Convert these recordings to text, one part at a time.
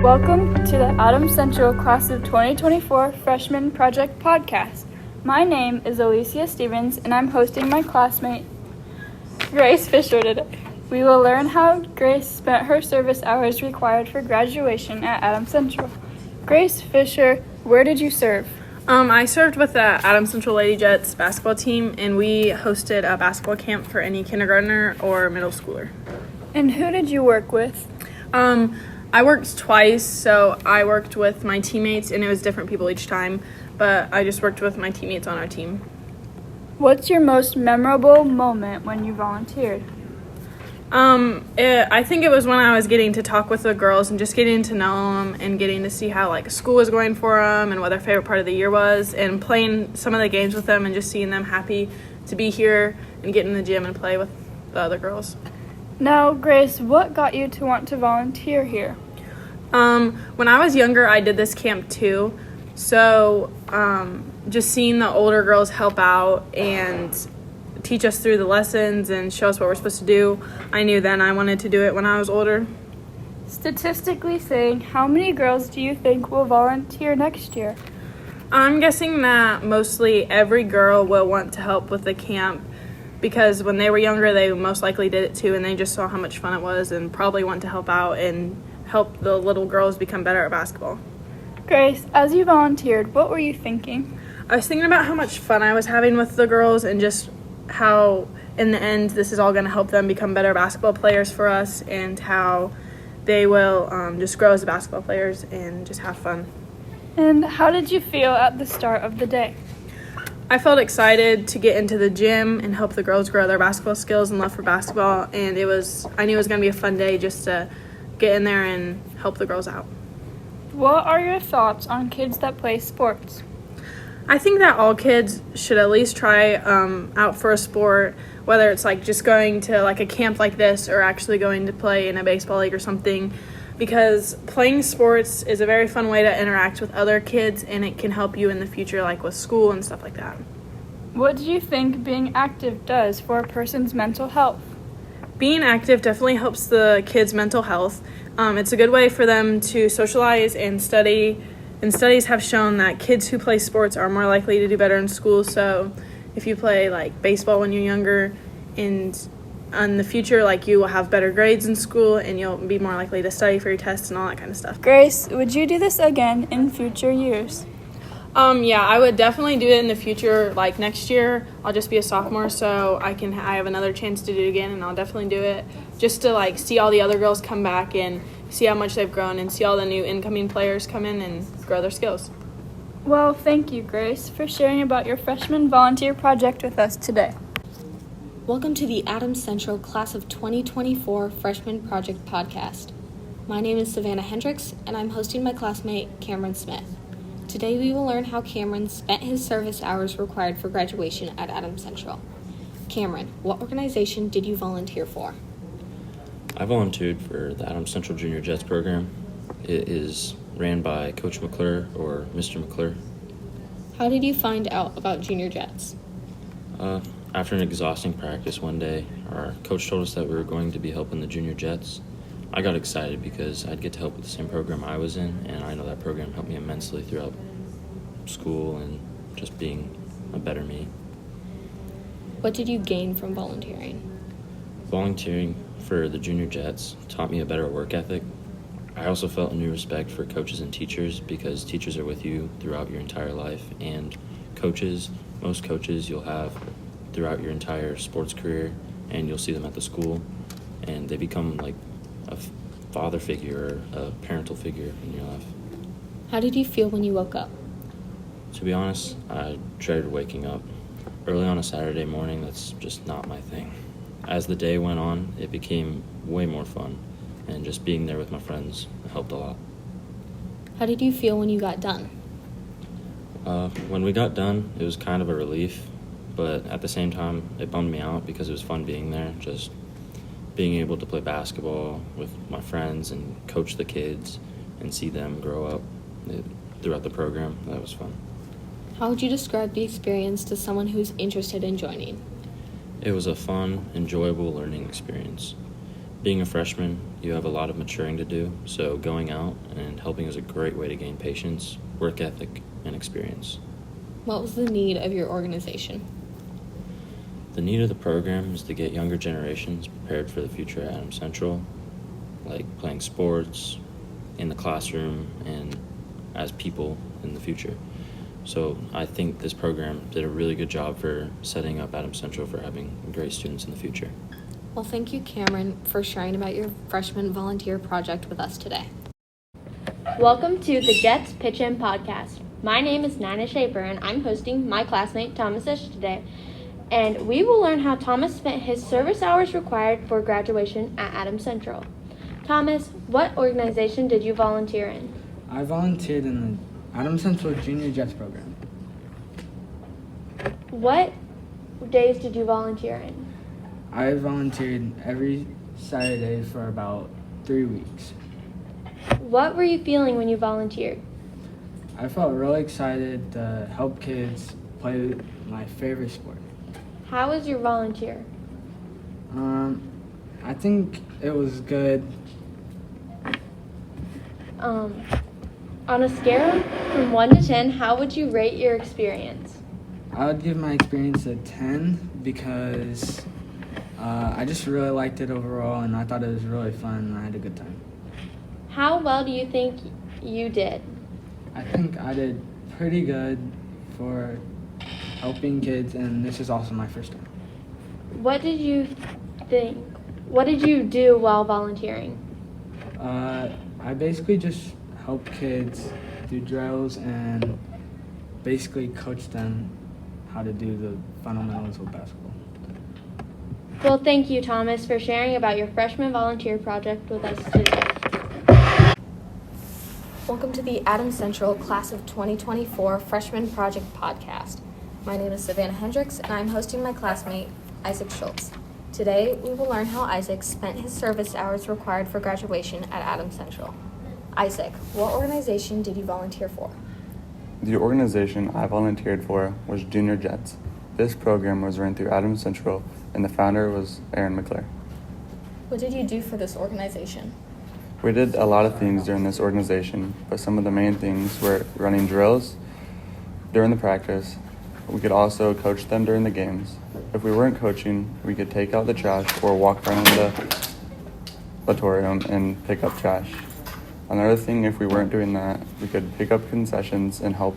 Welcome to the Adams Central Class of 2024 Freshman Project Podcast. My name is Alicia Stevens, and I'm hosting my classmate, Grace Fisher, today. We will learn how Grace spent her service hours required for graduation at Adams Central. Grace Fisher, where did you serve? I served with the Adams Central Lady Jets basketball team, and we hosted a basketball camp for any kindergartner or middle schooler. And who did you work with? I worked twice, so I worked with my teammates, and it was different people each time, but I just worked with my teammates on our team. What's your most memorable moment when you volunteered? I think it was when I was getting to talk with the girls and just getting to know them and getting to see how school was going for them and what their favorite part of the year was, and playing some of the games with them and just seeing them happy to be here and get in the gym and play with the other girls. Now, Grace, what got you to want to volunteer here? When I was younger, I did this camp too, so just seeing the older girls help out and teach us through the lessons and show us what we're supposed to do, I knew then I wanted to do it when I was older. Statistically saying, how many girls do you think will volunteer next year? I'm guessing that mostly every girl will want to help with the camp because when they were younger, they most likely did it too, and they just saw how much fun it was and probably want to help out and help the little girls become better at basketball. Grace, as you volunteered, what were you thinking? I was thinking about how much fun I was having with the girls and just how in the end this is all going to help them become better basketball players for us, and how they will just grow as basketball players and just have fun. And how did you feel at the start of the day? I felt excited to get into the gym and help the girls grow their basketball skills and love for basketball, and I knew it was going to be a fun day just to get in there and help the girls out. What are your thoughts on kids that play sports? I think that all kids should at least try out for a sport, whether it's just going to a camp like this or actually going to play in a baseball league or something, because playing sports is a very fun way to interact with other kids, and it can help you in the future with school and stuff like that. What do you think being active does for a person's mental health? Being active definitely helps the kids' mental health. It's a good way for them to socialize and study. And studies have shown that kids who play sports are more likely to do better in school. So if you play baseball when you're younger, and in the future, you will have better grades in school, and you'll be more likely to study for your tests and all that kind of stuff. Grace, would you do this again in future years? Yeah, I would definitely do it in the future. Next year, I'll just be a sophomore, so I have another chance to do it again, and I'll definitely do it just to see all the other girls come back and see how much they've grown and see all the new incoming players come in and grow their skills. Well, thank you, Grace, for sharing about your freshman volunteer project with us today. Welcome to the Adams Central Class of 2024 Freshman Project Podcast. My name is Savannah Hendricks, and I'm hosting my classmate, Cameron Smith. Today we will learn how Cameron spent his service hours required for graduation at Adams Central. Cameron, what organization did you volunteer for? I volunteered for the Adams Central Junior Jets program. It is ran by Coach McClure or Mr. McClure. How did you find out about Junior Jets? After an exhausting practice one day, our coach told us that we were going to be helping the Junior Jets. I got excited because I'd get to help with the same program I was in, and I know that program helped me immensely throughout school and just being a better me. What did you gain from volunteering? Volunteering for the Junior Jets taught me a better work ethic. I also felt a new respect for coaches and teachers, because teachers are with you throughout your entire life, and most coaches you'll have throughout your entire sports career, and you'll see them at the school, and they become a father figure or a parental figure in your life. How did you feel when you woke up? To be honest, I dreaded waking up. Early on a Saturday morning, that's just not my thing. As the day went on, it became way more fun, and just being there with my friends helped a lot. How did you feel when you got done? When we got done, it was kind of a relief, but at the same time, it bummed me out because it was fun being there, just being able to play basketball with my friends and coach the kids and see them grow up throughout the program. That was fun. How would you describe the experience to someone who's interested in joining? It was a fun, enjoyable learning experience. Being a freshman, you have a lot of maturing to do, so going out and helping is a great way to gain patience, work ethic, and experience. What was the need of your organization? The need of the program is to get younger generations prepared for the future at Adams Central, like playing sports, in the classroom, and as people in the future. So I think this program did a really good job for setting up Adams Central for having great students in the future. Well, thank you, Cameron, for sharing about your freshman volunteer project with us today. Welcome to the Jets Pitch In podcast. My name is Nina Shaper, and I'm hosting my classmate Thomas Ish today. And we will learn how Thomas spent his service hours required for graduation at Adams Central. Thomas, what organization did you volunteer in? I volunteered in the Adams Central Junior Jets program. What days did you volunteer in? I volunteered every Saturday for about 3 weeks. What were you feeling when you volunteered? I felt really excited to help kids play my favorite sport. How was your volunteer? I think it was good. On a scale from 1 to 10, how would you rate your experience? I would give my experience a 10 because I just really liked it overall, and I thought it was really fun, and I had a good time. How well do you think you did? I think I did pretty good for helping kids, and this is also my first time. What did you think? What did you do while volunteering? I basically just help kids do drills and basically coach them how to do the fundamentals of basketball. Well, thank you, Thomas, for sharing about your freshman volunteer project with us today. Welcome to the Adams Central Class of 2024 Freshman Project Podcast. My name is Savannah Hendricks, and I'm hosting my classmate, Isaac Schultz. Today, we will learn how Isaac spent his service hours required for graduation at Adams Central. Isaac, what organization did you volunteer for? The organization I volunteered for was Junior Jets. This program was run through Adams Central, and the founder was Aaron McClure. What did you do for this organization? We did a lot of things during this organization, but some of the main things were running drills during the practice. We could also coach them during the games. If we weren't coaching, we could take out the trash or walk around the auditorium and pick up trash. Another thing, if we weren't doing that, we could pick up concessions and help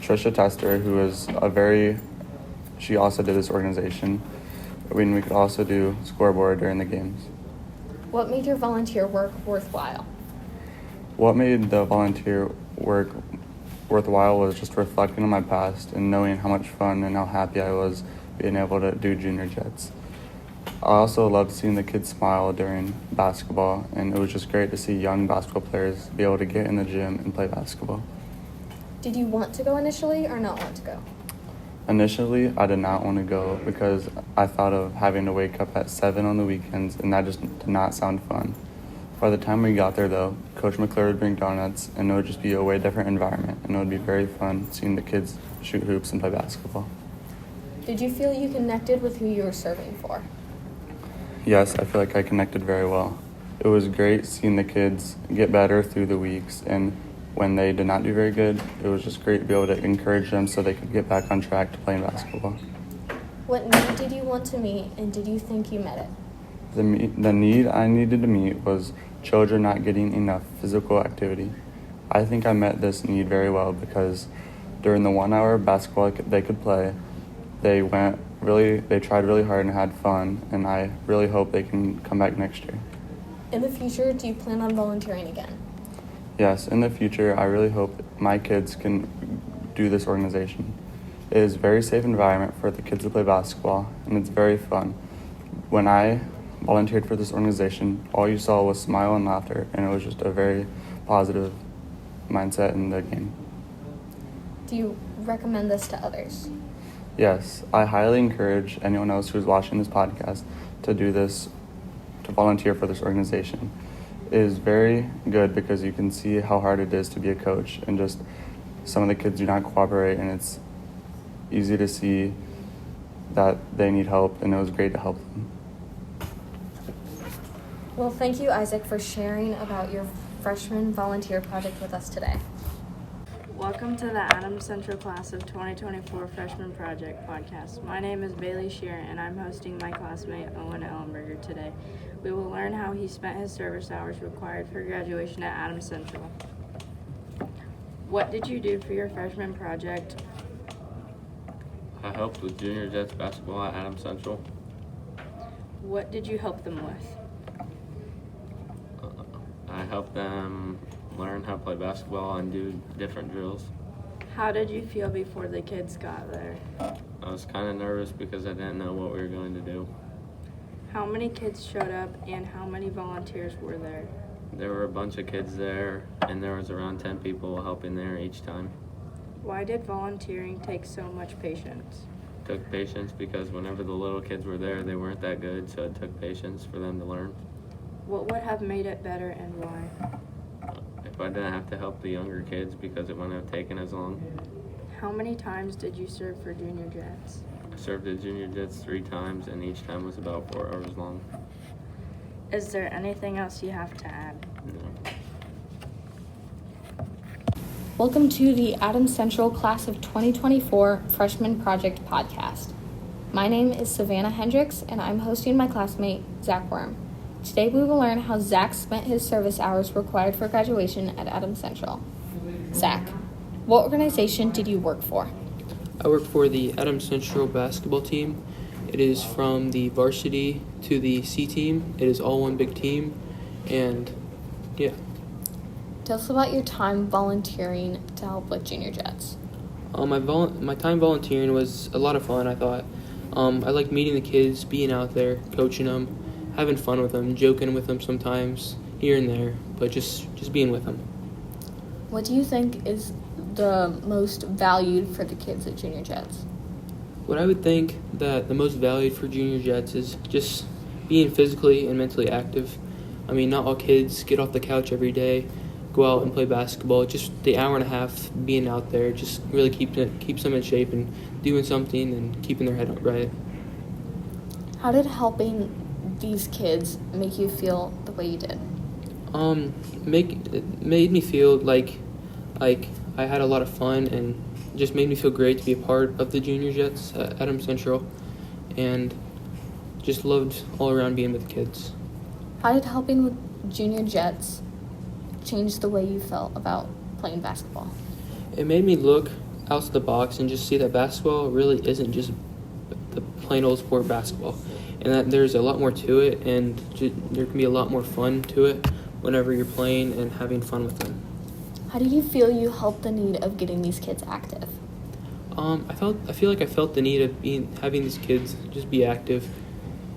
Trisha Tester, who is she also did this organization. We could also do scoreboard during the games. What made your volunteer work worthwhile? What made the volunteer work worthwhile was just reflecting on my past and knowing how much fun and how happy I was being able to do Junior Jets. I also loved seeing the kids smile during basketball, and it was just great to see young basketball players be able to get in the gym and play basketball. Did you want to go initially or not want to go? Initially, I did not want to go because I thought of having to wake up at 7 on the weekends, and that just did not sound fun. By the time we got there, though, Coach McClure would bring donuts, and it would just be a way different environment, and it would be very fun seeing the kids shoot hoops and play basketball. Did you feel you connected with who you were serving for? Yes, I feel like I connected very well. It was great seeing the kids get better through the weeks, and when they did not do very good, it was just great to be able to encourage them so they could get back on track to playing basketball. What need did you want to meet, and did you think you met it? The need I needed to meet was children not getting enough physical activity. I think I met this need very well because during the 1 hour of basketball they could play, they tried really hard and had fun, and I really hope they can come back next year. In the future, do you plan on volunteering again? Yes, in the future, I really hope my kids can do this organization. It is a very safe environment for the kids to play basketball, and it's very fun. When I volunteered for this organization, all you saw was smile and laughter, and it was just a very positive mindset in the game. Do you recommend this to others? Yes, I highly encourage anyone else who's watching this podcast to do this, to volunteer for this organization. It is very good because you can see how hard it is to be a coach, and just some of the kids do not cooperate, and it's easy to see that they need help, and it was great to help them. Well, thank you, Isaac, for sharing about your freshman volunteer project with us today. Welcome to the Adams Central Class of 2024 Freshman Project podcast. My name is Bailey Shear, and I'm hosting my classmate Owen Elenberger today. We will learn how he spent his service hours required for graduation at Adams Central. What did you do for your freshman project? I helped with Junior Jets basketball at Adams Central. What did you help them with? I helped them learn how to play basketball and do different drills. How did you feel before the kids got there? I was kind of nervous because I didn't know what we were going to do. How many kids showed up and how many volunteers were there? There were a bunch of kids there, and there was around 10 people helping there each time. Why did volunteering take so much patience? It took patience because whenever the little kids were there, they weren't that good, so it took patience for them to learn. What would have made it better and why? If I didn't have to help the younger kids because it wouldn't have taken as long. How many times did you serve for Junior Jets? I served at Junior Jets 3 times, and each time was about 4 hours long. Is there anything else you have to add? No. Welcome to the Adams Central Class of 2024 Freshman Project podcast. My name is Savannah Hendricks, and I'm hosting my classmate, Zackworm. Today we will learn how Zach spent his service hours required for graduation at Adams Central. Zach, what organization did you work for? I work for the Adams Central basketball team. It is from the varsity to the C team. It is all one big team, and yeah. Tell us about your time volunteering to help with Junior Jets. My time volunteering was a lot of fun, I thought. I liked meeting the kids, being out there, coaching them, having fun with them, joking with them sometimes, here and there, but just being with them. What do you think is the most valued for the kids at Junior Jets? What I would think that the most valued for Junior Jets is just being physically and mentally active. I mean, not all kids get off the couch every day, go out and play basketball. Just the hour and a half being out there just really keeps them in shape and doing something and keeping their head right. How did helping these kids make you feel the way you did? It made me feel like I had a lot of fun, and just made me feel great to be a part of the Junior Jets at Adams Central, and just loved all around being with the kids. How did helping with Junior Jets change the way you felt about playing basketball? It made me look out of the box and just see that basketball really isn't just the plain old sport basketball, and that there's a lot more to it, and there can be a lot more fun to it whenever you're playing and having fun with them. How do you feel you helped the need of getting these kids active? I feel like I felt the need of having these kids just be active.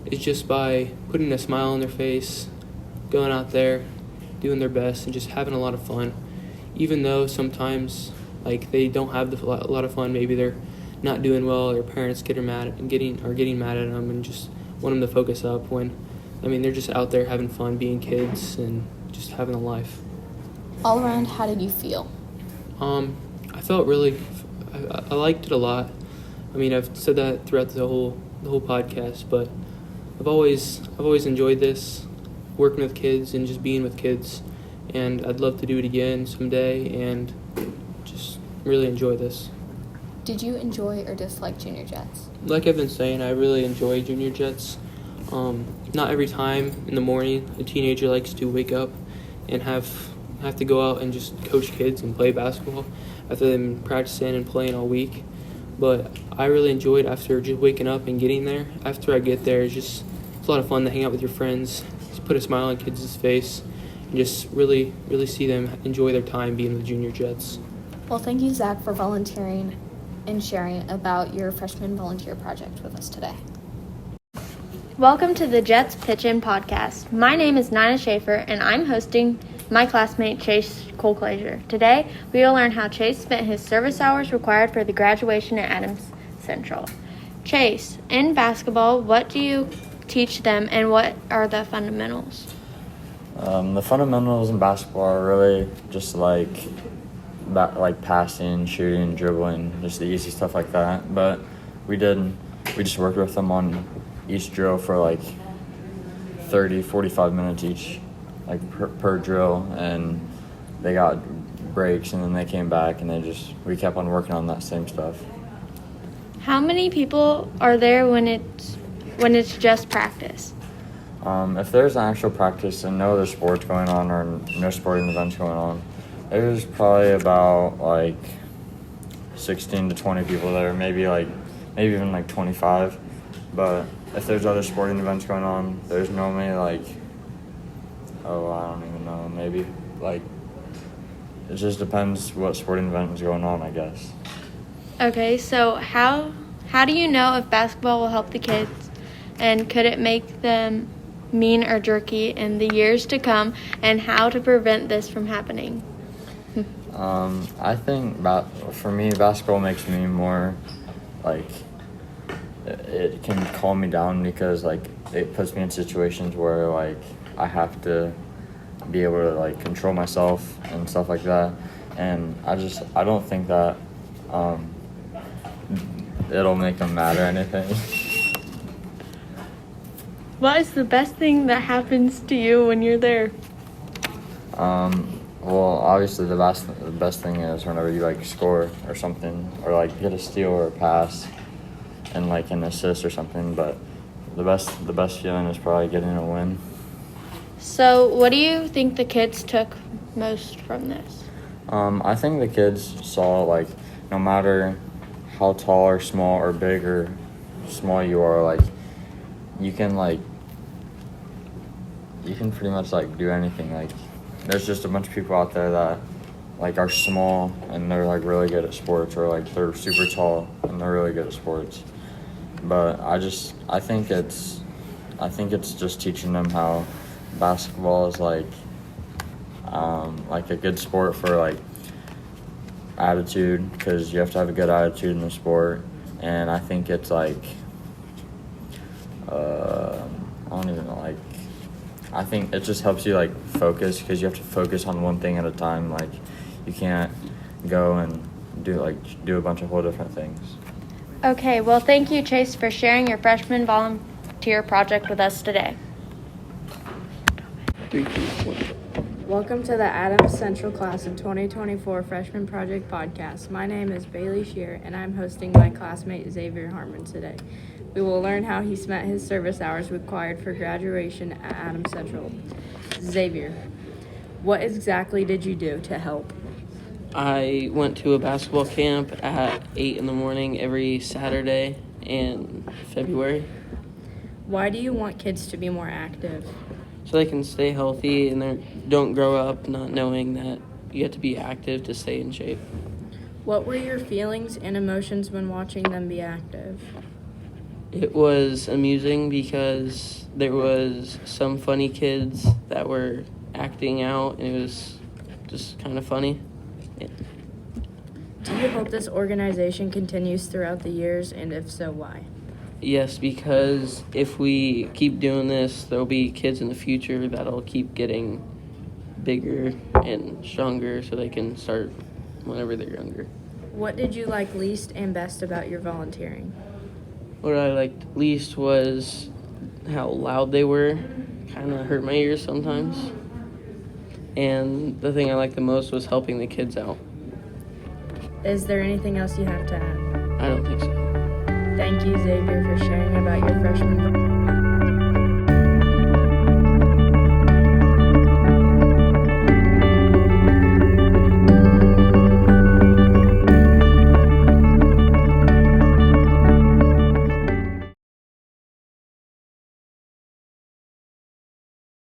It's just by putting a smile on their face, going out there, doing their best, and just having a lot of fun. Even though sometimes they don't have a lot of fun, maybe they're not doing well, their parents getting mad at them and just want them to focus up they're just out there having fun, being kids, and just having a life. All around, how did you feel? I felt I liked it a lot. I mean, I've said that throughout the whole podcast, but I've always enjoyed this, working with kids and just being with kids, and I'd love to do it again someday and just really enjoy this. Did you enjoy or dislike Junior Jets? Like I've been saying, I really enjoy Junior Jets. Not every time in the morning a teenager likes to wake up and have to go out and just coach kids and play basketball after they've been practicing and playing all week. But I really enjoyed after just waking up and getting there. After I get there, it's a lot of fun to hang out with your friends, just put a smile on kids' face, and just really, really see them enjoy their time being with Junior Jets. Well, thank you, Zach, for volunteering and sharing about your freshman volunteer project with us today. Welcome to the Jets Pitch-In podcast. My name is Nina Schaefer, and I'm hosting my classmate Chase Colclaser. Today, we will learn how Chase spent his service hours required for the graduation at Adams Central. Chase, in basketball, what do you teach them, and what are the fundamentals? The fundamentals in basketball are really just like passing, shooting, dribbling, just the easy stuff like that. But we just worked with them on each drill for 30 30, 45 minutes each, like per drill, and they got breaks, and then they came back, and we kept on working on that same stuff. How many people are there when it's just practice? If there's an actual practice and no other sports going on or no sporting events going on, there's probably about like 16 to 20 people there, maybe even like 25. But if there's other sporting events going on, there's normally I don't even know, maybe it just depends what sporting event is going on, I guess. Okay, so how do you know if basketball will help the kids, and could it make them mean or jerky in the years to come, and how to prevent this from happening? I think for me, basketball makes me more it can calm me down, because it puts me in situations where I have to be able to control myself and stuff like that, and I don't think that it'll make them mad or anything. What is the best thing that happens to you when you're there? Well, obviously the best thing is whenever you score or something, or get a steal or a pass and an assist or something, but the best feeling is probably getting a win. So what do you think the kids took most from this? I think the kids saw no matter how tall or small or big or small you are, you can pretty much do anything. There's just a bunch of people out there that are small and they're really good at sports, or they're super tall and they're really good at sports. But I think it's just teaching them how basketball is a good sport for attitude, because you have to have a good attitude in the sport. And I think it's I don't even know, I think it just helps you focus, because you have to focus on one thing at a time. You can't go and do a bunch of whole different things. Okay, well, thank you, Chase, for sharing your freshman volunteer project with us today. Welcome to the Adams Central Class of 2024 Freshman Project Podcast. My name is Bailey Shear, and I'm hosting my classmate Zavier Harmon today. We will learn how he spent his service hours required for graduation at Adams Central. Zavier, what exactly did you do to help? I went to a basketball camp at 8 in the morning every Saturday in February. Why do you want kids to be more active? So they can stay healthy and they don't grow up not knowing that you have to be active to stay in shape. What were your feelings and emotions when watching them be active? It was amusing because there was some funny kids that were acting out, and it was just kind of funny. Yeah. Do you hope this organization continues throughout the years, and if so, why? Yes, because if we keep doing this, there'll be kids in the future that'll keep getting bigger and stronger so they can start whenever they're younger. What did you like least and best about your volunteering? What I liked least was how loud they were. Kind of hurt my ears sometimes. And the thing I liked the most was helping the kids out. Is there anything else you have to add? I don't think so. Thank you, Zavier, for sharing about your freshman